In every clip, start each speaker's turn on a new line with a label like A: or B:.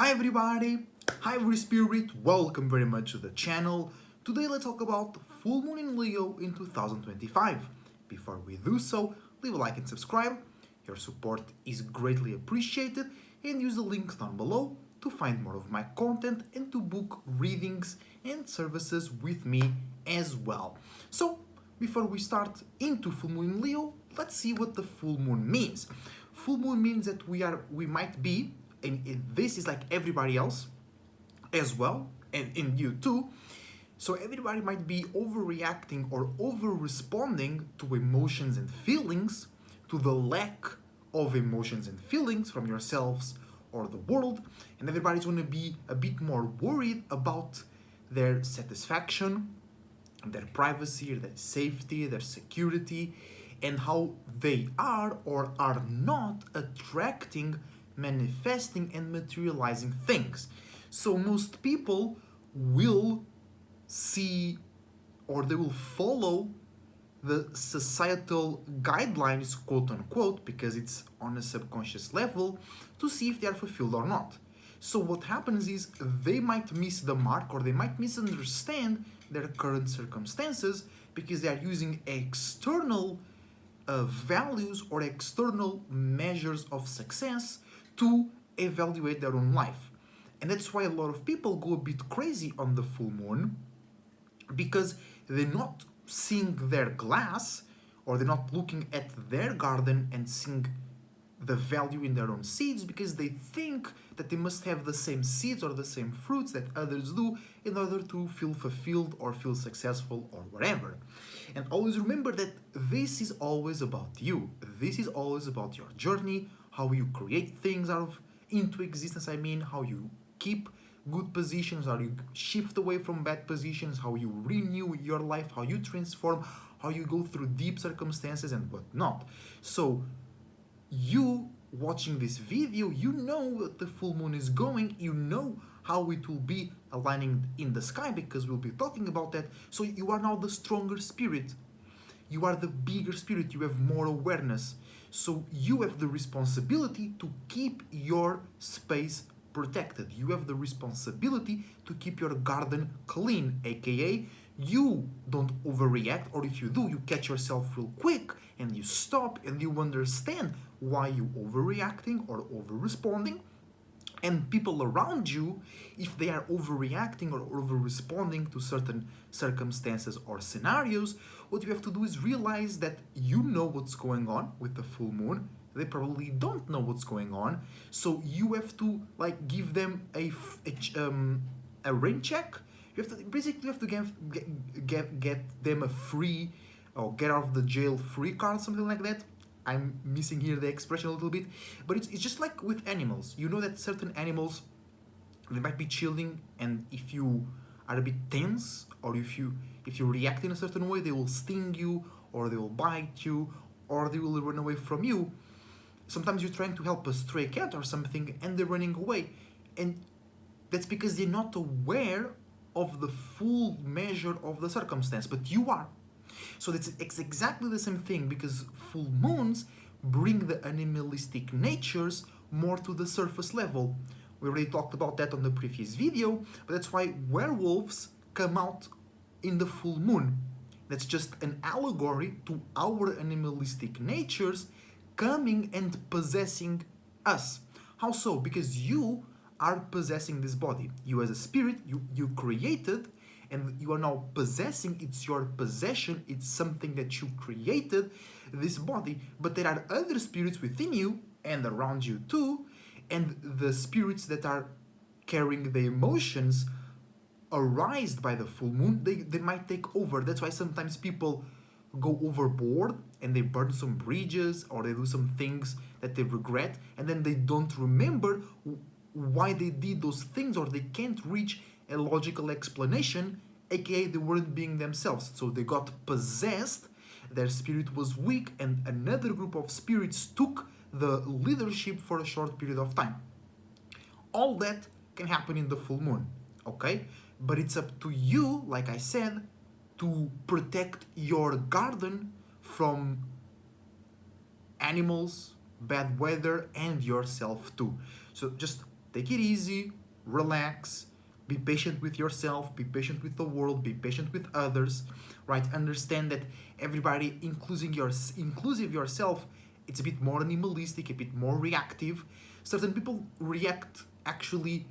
A: Hi everybody, hi every spirit, welcome very much to the channel. Today let's talk about full moon in Leo in 2025. Before we do so, leave a like and subscribe. Your support is greatly appreciated, and use the links down below to find more of my content and to book readings and services with me as well. So, before we start into full moon in Leo, let's see what the full moon means. Full moon means that we might be, and this is like everybody else as well, and in you too. So everybody might be overreacting or over-responding to emotions and feelings, to the lack of emotions and feelings from yourselves or the world, and everybody's going to be a bit more worried about their satisfaction, their privacy, their safety, their security, and how they are or are not attracting, manifesting, and materializing things. So most people will see or they will follow the societal guidelines, quote unquote, because it's on a subconscious level, to see if they are fulfilled or not. So what happens is they might miss the mark or they might misunderstand their current circumstances because they are using external values or external measures of success to evaluate their own life. And that's why a lot of people go a bit crazy on the full moon, because they're not seeing their glass or they're not looking at their garden and seeing the value in their own seeds, because they think that they must have the same seeds or the same fruits that others do in order to feel fulfilled or feel successful or whatever. And always remember that this is always about you. This is always about your journey, how you create things into existence. I mean, how you keep good positions, how you shift away from bad positions, how you renew your life, how you transform, how you go through deep circumstances and whatnot. So you watching this video, you know what the full moon is going, you know how it will be aligning in the sky, because we'll be talking about that. So you are now the stronger spirit, you are the bigger spirit, you have more awareness. So you have the responsibility to keep your space protected. You have the responsibility to keep your garden clean, aka you don't overreact, or if you do, you catch yourself real quick and you stop and you understand why you overreacting or over-responding. And people around you, if they are overreacting or over-responding to certain circumstances or scenarios, what you have to do is realize that you know what's going on with the full moon. They probably don't know what's going on, so you have to like give them a rain check. You have to basically get them a free or get out of the jail free card, something like that. I'm missing here the expression a little bit, but it's just like with animals. You know that certain animals, they might be chilling, and if you are a bit tense or if you react in a certain way, they will sting you or they will bite you or they will run away from you. Sometimes you're trying to help a stray cat or something and they're running away, and that's because they're not aware of the full measure of the circumstance, but you are. So it's exactly the same thing, because full moons bring the animalistic natures more to the surface level. We already talked about that on the previous video, but that's why werewolves come out in the full moon. That's just an allegory to our animalistic natures coming and possessing us. How so? Because you are possessing this body. You as a spirit, you created, and you are now possessing. It's your possession, it's something that you created, this body. But there are other spirits within you and around you too, and the spirits that are carrying the emotions arised by the full moon, they might take over. That's why sometimes people go overboard and they burn some bridges or they do some things that they regret, and then they don't remember why they did those things, or they can't reach a logical explanation, aka they weren't being themselves. So they got possessed, their spirit was weak, and another group of spirits took the leadership for a short period of time. All that can happen in the full moon, okay? But it's up to you, like I said, to protect your garden from animals, bad weather, and yourself too. So just Take it easy, relax, be patient with yourself, be patient with the world, be patient with others, right? Understand that everybody, inclusive yourself, it's a bit more animalistic, a bit more reactive. Certain people react actually,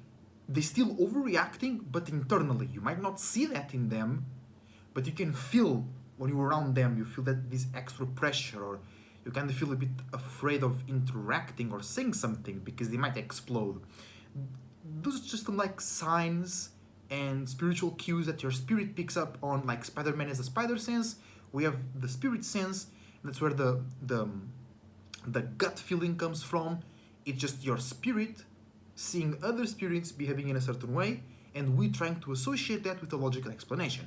A: they still overreacting, but internally. You might not see that in them, but you can feel when you're around them, you feel that this extra pressure, or you kind of feel a bit afraid of interacting or saying something because they might explode. Those are just like signs and spiritual cues that your spirit picks up on, like Spider-Man has a spider sense. We have the spirit sense. That's where the gut feeling comes from. It's just your spirit seeing other spirits behaving in a certain way, and we trying to associate that with a logical explanation.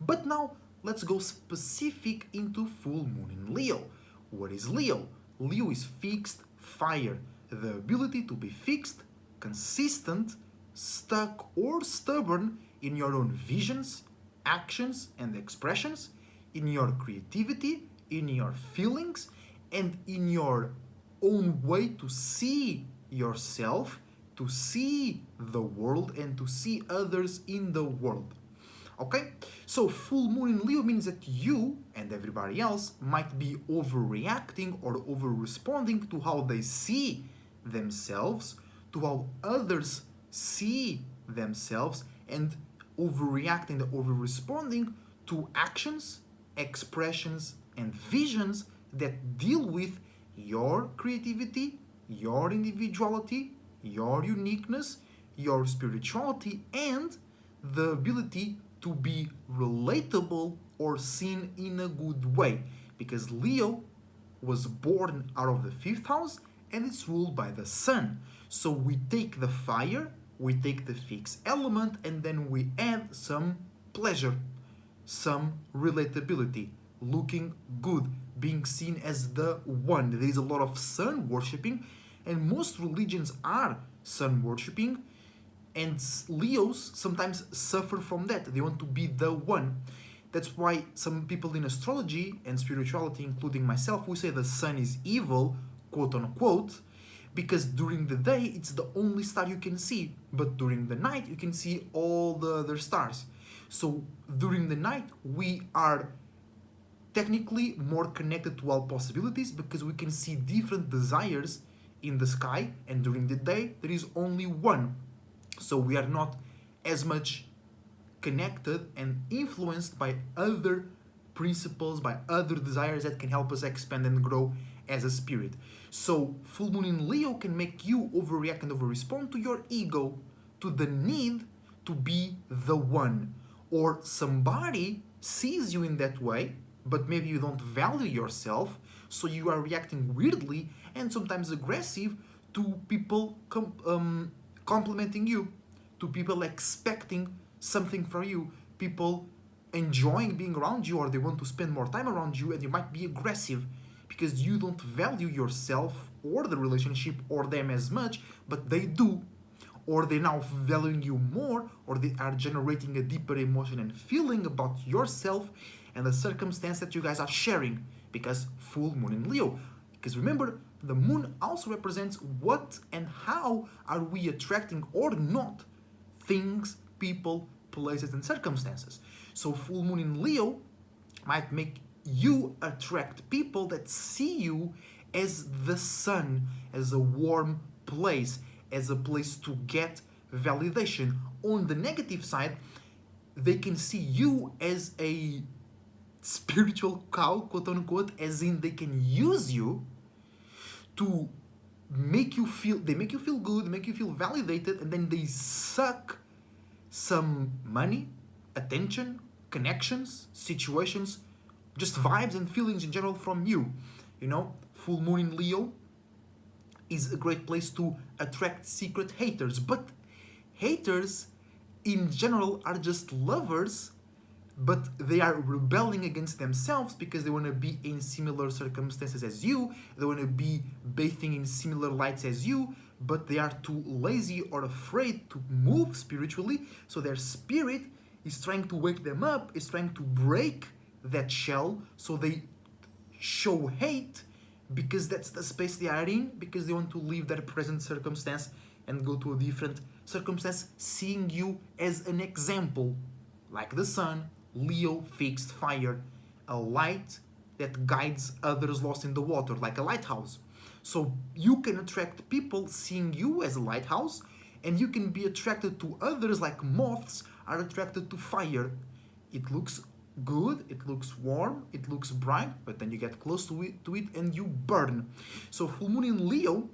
A: But now let's go specific into full moon in Leo. What is Leo? Leo is fixed fire, the ability to be fixed, consistent, stuck, or stubborn in your own visions, actions, and expressions, in your creativity, in your feelings, and in your own way to see yourself, to see the world, and to see others in the world. Okay? So full moon in Leo means that you and everybody else might be overreacting or over-responding to how they see themselves, to how others see themselves, and overreacting or over-responding to actions, expressions, and visions that deal with your creativity, your individuality, your uniqueness, your spirituality, and the ability to be relatable or seen in a good way. Because Leo was born out of the fifth house and it's ruled by the sun. So we take the fire, we take the fixed element, and then we add some pleasure, some relatability, looking good, being seen as the one. There is a lot of sun worshipping, and most religions are sun worshipping, and Leos sometimes suffer from that. They want to be the one. That's why some people in astrology and spirituality, including myself, we say the sun is evil, quote unquote, because during the day it's the only star you can see, but during the night you can see all the other stars. So during the night we are technically more connected to all possibilities because we can see different desires in the sky, and during the day there is only one. So we are not as much connected and influenced by other principles, by other desires that can help us expand and grow as a spirit. So full moon in Leo can make you overreact and overrespond to your ego, to the need to be the one. Or somebody sees you in that way, but maybe you don't value yourself, so you are reacting weirdly and sometimes aggressive to people complimenting you, to people expecting something from you, people enjoying being around you, or they want to spend more time around you, and you might be aggressive because you don't value yourself or the relationship or them as much, but they do. Or they're now valuing you more, or they are generating a deeper emotion and feeling about yourself and the circumstance that you guys are sharing, because full moon in Leo. Because remember, the moon also represents what and how are we attracting or not things, people, places, and circumstances. So full moon in Leo might make you attract people that see you as the sun, as a warm place, as a place to get validation. On the negative side, they can see you as a spiritual cow, quote unquote, as in they can use you to make you feel, they make you feel good, make you feel validated, and then they suck some money, attention, connections, situations, just vibes and feelings in general from you. You know, full moon in Leo is a great place to attract secret haters, but haters in general are just lovers, but they are rebelling against themselves because they want to be in similar circumstances as you, they want to be bathing in similar lights as you, but they are too lazy or afraid to move spiritually, so their spirit is trying to wake them up, is trying to break that shell, so they show hate because that's the space they are in, because they want to leave their present circumstance and go to a different circumstance, seeing you as an example, like the sun, Leo, fixed fire, a light that guides others lost in the water, like a lighthouse. So you can attract people seeing you as a lighthouse, and you can be attracted to others like moths are attracted to fire. It looks good, it looks warm, it looks bright, but then you get close to it and you burn. So full moon in Leo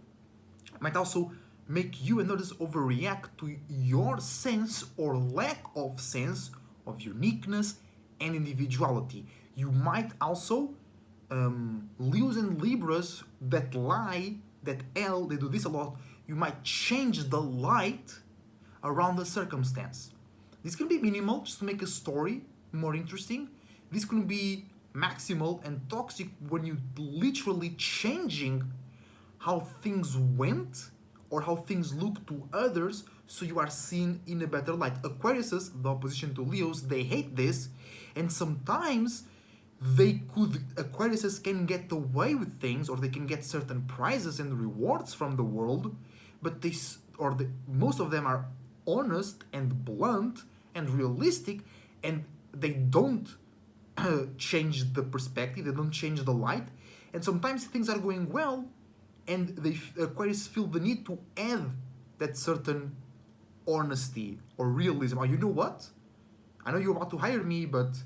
A: might also make you and others overreact to your sense or lack of sense of uniqueness and individuality. You might also Leos and Libras that lie, that they do this a lot. You might change the light around the circumstance. This can be minimal, just to make a story more interesting. This can be maximal and toxic when you literally changing how things went or how things look to others, so you are seen in a better light. Aquariuses, the opposition to Leos, they hate this, and sometimes Aquariuses can get away with things, or they can get certain prizes and rewards from the world, but most of them are honest and blunt and realistic, and they don't change the perspective, they don't change the light, and sometimes things are going well, and Aquarius feel the need to add that certain honesty or realism. Or you know what? I know you're about to hire me, but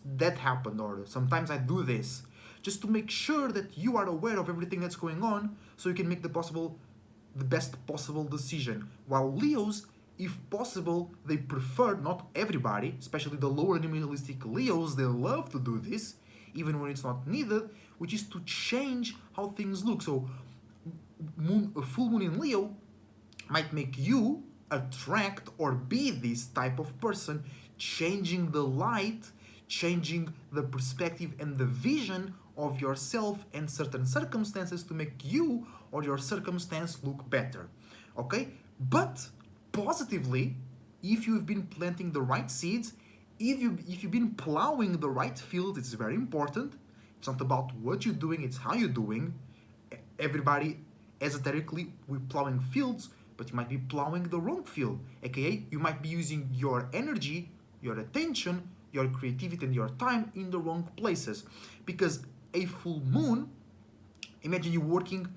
A: that happened, or sometimes I do this, just to make sure that you are aware of everything that's going on, so you can make the best possible decision. While Leos, if possible, they prefer, not everybody, especially the lower animalistic Leos, they love to do this, even when it's not needed, which is to change how things look. So a full moon in Leo might make you attract or be this type of person, changing the light, changing the perspective and the vision of yourself and certain circumstances to make you or your circumstance look better. Okay? But positively, if you've been planting the right seeds, if you've been plowing the right field, it's very important. It's not about what you're doing, it's how you're doing. Everybody, esoterically, we're plowing fields, but you might be plowing the wrong field. AKA, you might be using your energy, your attention, your creativity, and your time in the wrong places. Because a full moon, imagine you working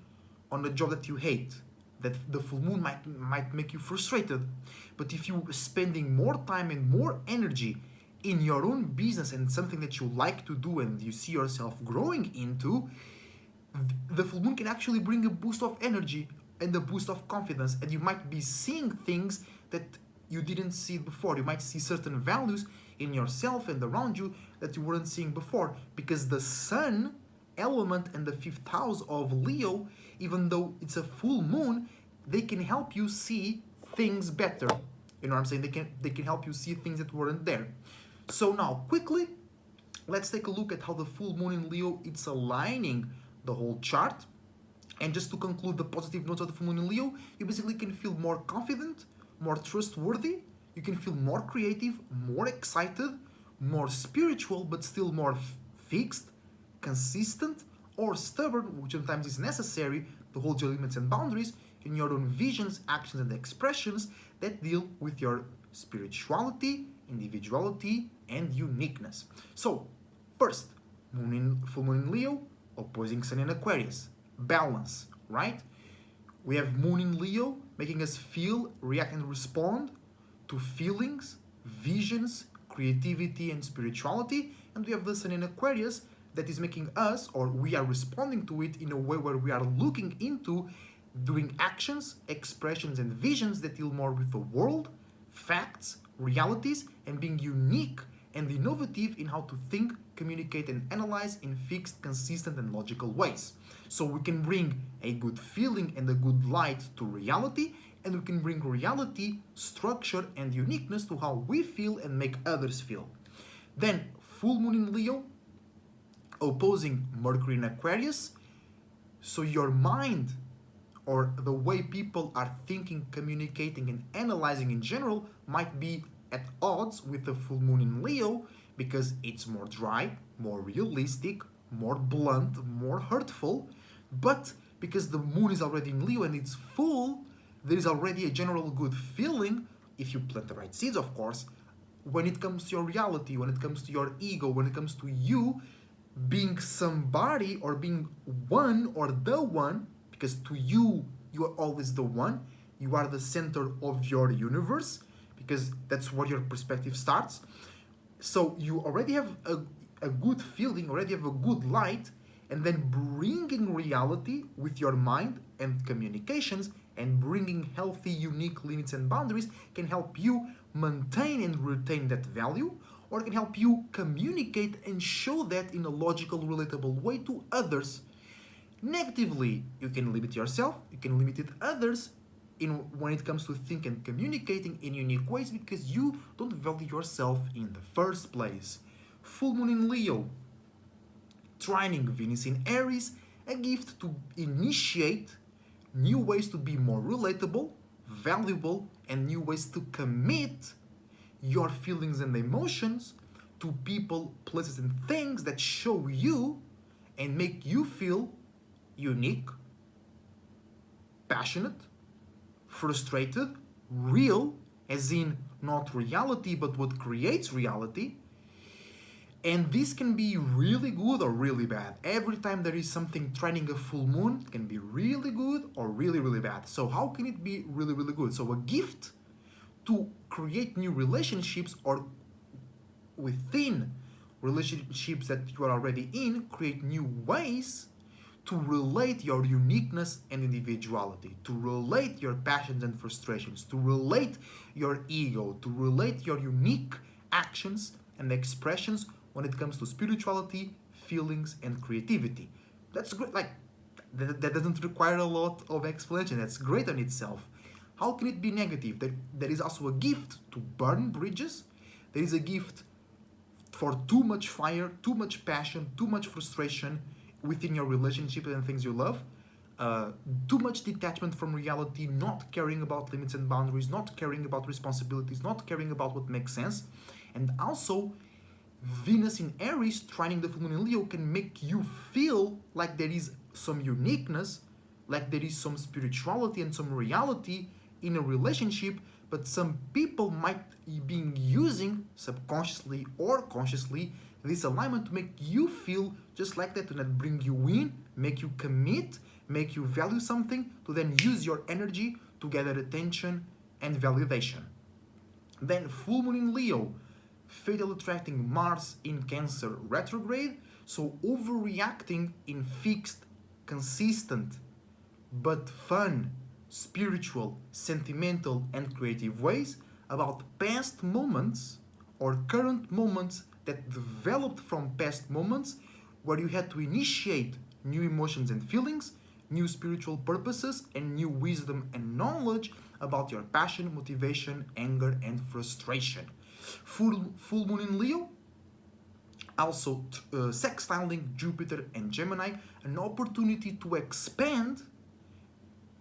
A: on a job that you hate, that the full moon might make you frustrated. But if you're spending more time and more energy in your own business and something that you like to do and you see yourself growing into, the full moon can actually bring a boost of energy and a boost of confidence, and you might be seeing things that you didn't see before. You might see certain values in yourself and around you that you weren't seeing before, because the sun element and the fifth house of Leo, even though it's a full moon, they can help you see things better. You know what I'm saying? They can help you see things that weren't there. So now, quickly, let's take a look at how the full moon in Leo, it's aligning the whole chart. And just to conclude the positive notes of the full moon in Leo, you basically can feel more confident, more trustworthy, you can feel more creative, more excited, more spiritual, but still more fixed, consistent, or stubborn, which sometimes is necessary to hold your limits and boundaries in your own visions, actions, and expressions that deal with your spirituality, individuality, and uniqueness. So, first, full moon in Leo, opposing sun in Aquarius. Balance, right? We have moon in Leo making us feel, react, and respond to feelings, visions, creativity, and spirituality. And we have the sun in Aquarius that is making us, or we are responding to it in a way where we are looking into doing actions, expressions, and visions that deal more with the world, facts, realities, and being unique and innovative in how to think, communicate, and analyze in fixed, consistent, and logical ways. So we can bring a good feeling and a good light to reality, and we can bring reality, structure, and uniqueness to how we feel and make others feel. Then, full moon in Leo, opposing Mercury in Aquarius. So your mind, or the way people are thinking, communicating, and analyzing in general, might be at odds with the full moon in Leo, because it's more dry, more realistic, more blunt, more hurtful. But because the moon is already in Leo and it's full, there is already a general good feeling, if you plant the right seeds, of course, when it comes to your reality, when it comes to your ego, when it comes to you being somebody or being one or the one, because to you, you are always the one, you are the center of your universe, because that's where your perspective starts. So you already have a good feeling, already have a good light, and then bringing reality with your mind and communications and bringing healthy, unique limits and boundaries can help you maintain and retain that value, or it can help you communicate and show that in a logical, relatable way to others. Negatively, you can limit yourself, you can limit it others in when it comes to think and communicating in unique ways because you don't value yourself in the first place. Full moon in Leo, trining Venus in Aries, a gift to initiate new ways to be more relatable, valuable, and new ways to commit your feelings and emotions to people, places, and things that show you and make you feel unique, passionate, frustrated, real, as in not reality but what creates reality. And this can be really good or really bad. Every time there is something trending a full moon, it can be really good or really, really bad. So how can it be really, really good? So a gift to create new relationships or within relationships that you are already in, create new ways to relate your uniqueness and individuality, to relate your passions and frustrations, to relate your ego, to relate your unique actions and expressions when it comes to spirituality, feelings, and creativity. That's great. Like, that doesn't require a lot of explanation. That's great on itself. How can it be negative? There is also a gift to burn bridges. There is a gift for too much fire, too much passion, too much frustration within your relationship and things you love. Too much detachment from reality, not caring about limits and boundaries, not caring about responsibilities, not caring about what makes sense. And also, Venus in Aries trining the full moon in Leo can make you feel like there is some uniqueness, like there is some spirituality and some reality in a relationship, but some people might be using subconsciously or consciously this alignment to make you feel just like that, to not bring you in, make you commit, make you value something, to then use your energy to gather attention and validation. Then full moon in Leo, fatal attracting Mars in Cancer retrograde, so overreacting in fixed, consistent, but fun, spiritual, sentimental, and creative ways about past moments or current moments that developed from past moments where you had to initiate new emotions and feelings, new spiritual purposes, and new wisdom and knowledge about your passion, motivation, anger, and frustration. Full moon in Leo, also sextiling Jupiter and Gemini, an opportunity to expand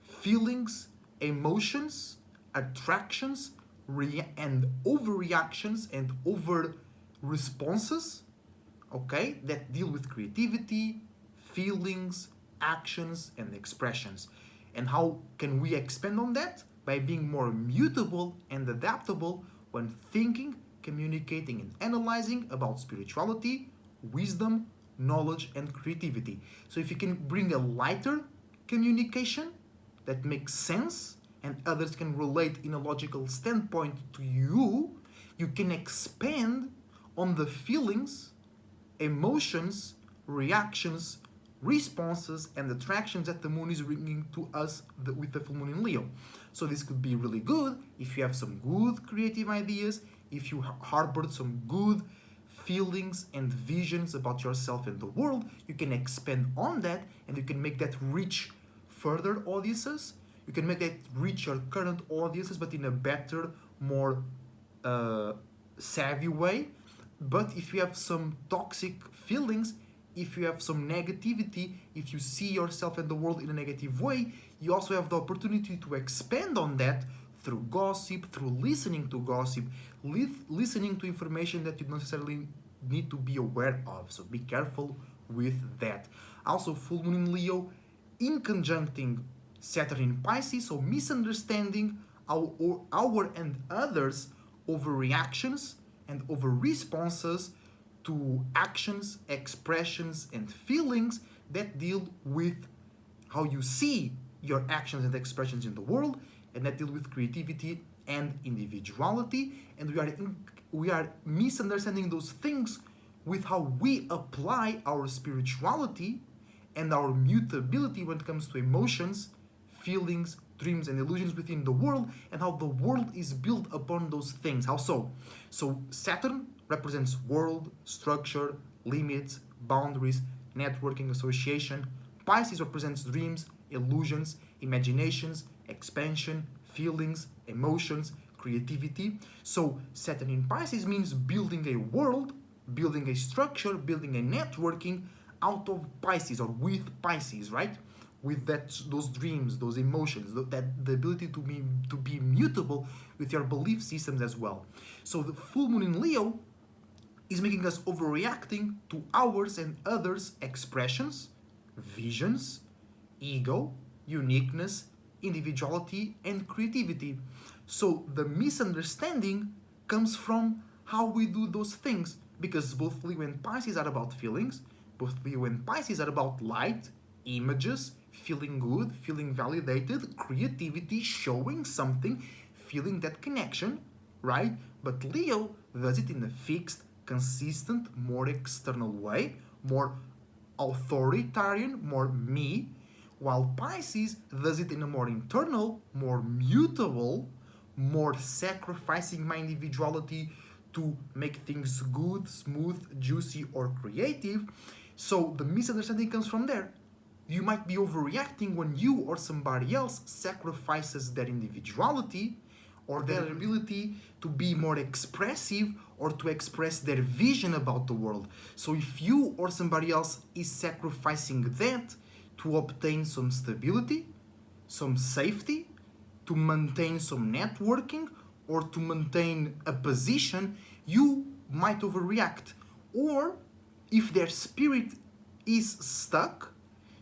A: feelings, emotions, attractions, and overreactions and over responses, okay, that deal with creativity, feelings, actions, and expressions. And how can we expand on that? By being more mutable and adaptable when thinking, communicating, and analyzing about spirituality, wisdom, knowledge, and creativity. So if you can bring a lighter communication that makes sense and others can relate in a logical standpoint to you, you can expand on the feelings, emotions, reactions, responses, and attractions that the moon is bringing to us with the full moon in Leo. So this could be really good if you have some good creative ideas, if you harbored some good feelings and visions about yourself and the world, you can expand on that and you can make that reach further audiences. You can make that reach your current audiences, but in a better, more savvy way. But if you have some toxic feelings, if you have some negativity, if you see yourself and the world in a negative way, you also have the opportunity to expand on that through gossip, through listening to gossip, listening to information that you don't necessarily need to be aware of. So be careful with that. Also, full moon in Leo, in conjuncting Saturn in Pisces, so misunderstanding our and others' overreactions and over responses to actions, expressions, and feelings that deal with how you see your actions and expressions in the world, and that deal with creativity and individuality. And we are misunderstanding those things with how we apply our spirituality and our mutability when it comes to emotions, feelings, dreams, and illusions within the world, and how the world is built upon those things. How so? So Saturn represents world, structure, limits, boundaries, networking, association. Pisces represents dreams, illusions, imaginations, expansion, feelings, emotions, creativity. So Saturn in Pisces means building a world, building a structure, building a networking out of Pisces or with Pisces, right? With those dreams, those emotions, the ability to be mutable with your belief systems as well. So the full moon in Leo is making us overreacting to ours and others' expressions, visions, ego, uniqueness, individuality, and creativity. So the misunderstanding comes from how we do those things, because both Leo and Pisces are about feelings, both Leo and Pisces are about light, images, feeling good, feeling validated, creativity, showing something, feeling that connection, right? But Leo does it in a fixed, consistent, more external way, more authoritarian, more me, while Pisces does it in a more internal, more mutable, more sacrificing my individuality to make things good, smooth, juicy, or creative. So the misunderstanding comes from there. You might be overreacting when you or somebody else sacrifices their individuality or their ability to be more expressive or to express their vision about the world. So if you or somebody else is sacrificing that to obtain some stability, some safety, to maintain some networking, or to maintain a position, you might overreact. Or if their spirit is stuck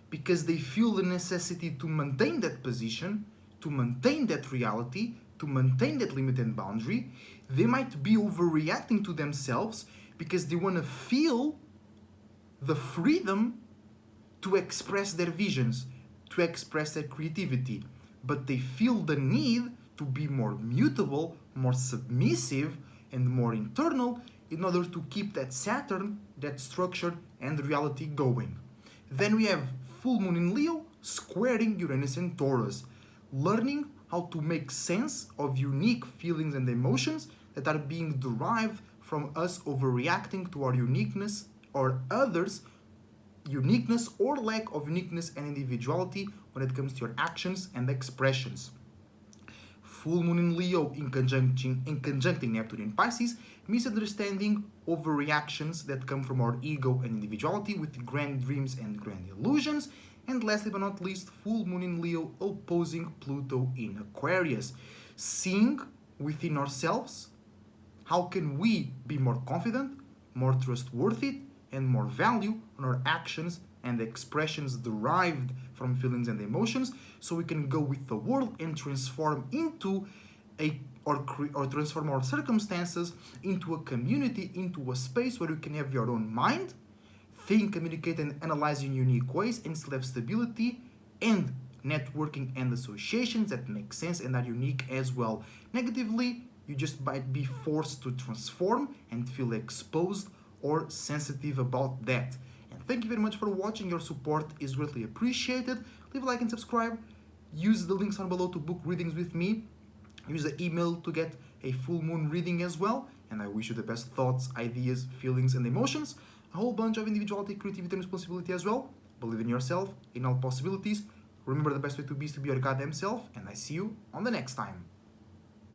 A: because they feel the necessity to maintain that position, to maintain that reality, to maintain that limit and boundary, they might be overreacting to themselves because they want to feel the freedom to express their visions, to express their creativity, but they feel the need to be more mutable, more submissive, and more internal in order to keep that Saturn, that structure and reality going. Then we have full moon in Leo squaring Uranus and Taurus, learning how to make sense of unique feelings and emotions that are being derived from us overreacting to our uniqueness or others' uniqueness or lack of uniqueness and individuality when it comes to your actions and expressions. Full moon in Leo in conjuncting Neptune in Pisces, misunderstanding overreactions that come from our ego and individuality with grand dreams and grand illusions. And lastly but not least, full moon in Leo opposing Pluto in Aquarius, seeing within ourselves how can we be more confident, more trustworthy, and more value on our actions and expressions derived from feelings and emotions, so we can go with the world and transform into or transform our circumstances into a community, into a space where you can have your own mind, think, communicate, and analyze in unique ways, and still have stability and networking and associations that make sense and are unique as well. Negatively, you just might be forced to transform and feel exposed or sensitive about that. And thank you very much for watching. Your support is greatly appreciated. Leave a like and subscribe. Use the links down below to book readings with me. Use the email to get a full moon reading as well. And I wish you the best thoughts, ideas, feelings, and emotions. A whole bunch of individuality, creativity, and responsibility as well. Believe in yourself, in all possibilities. Remember, the best way to be is to be your goddamn self. And I see you on the next time.